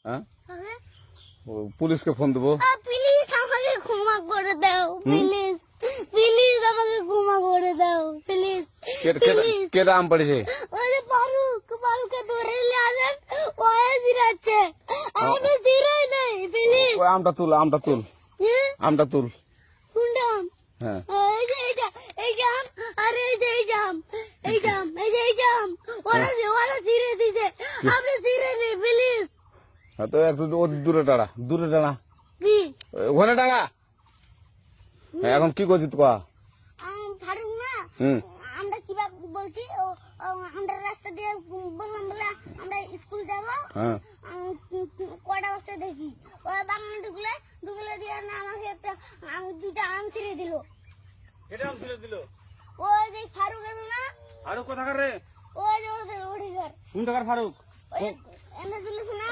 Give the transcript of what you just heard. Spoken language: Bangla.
হ্যাঁ হ্যাঁ? পুলিশকে ফোন দেবো। প্লিজ আমাকে ক্ষমা করে দাও, প্লিজ প্লিজ আমাকে ক্ষমা করে দাও, প্লিজ প্লিজ। কেটা আম পড়েছে? ওই যে ফারুককে ধরে নিয়ে আসেন, ও জিরাচ্ছে, আমি জিরাই নাই, প্লিজ। ওই আমটা তুল, আমটা তুল, আমটা তুল। কোনটা আম? হ্যাঁ এই যে এই যে আম, আর এই যে এই যে আম, এই যে আম, এই যে এই যে আম, ওরা জিরে দিছে, আপনি জিরে নেই, প্লিজ। হ্যাঁ, তো একটু দূরে দাঁড়া, দূরে দাঁড়া, কি ওখানে দাঁড়া। হ্যাঁ, এখন কি করছিস কয়া? ফারুক না, হুম আমরা কিভাবে বলছি, আমরা রাস্তা দিয়ে বললাম বলে আমরা স্কুল যাবো, হ্যাঁ কটা বস্তা দেখি ওই বাগানে ঢুকলে দিয়ে না আমাকে একটা দুইটা আম ছিঁড়ে দিল। কেটা আম ছিঁড়ে দিল? ওই যে ফারুক এলো না, ফারুক কোথাকার রে? ওই যে ওঠে ঘর, কোন টাকার ফারুক? ওই এনে তুলেছে না।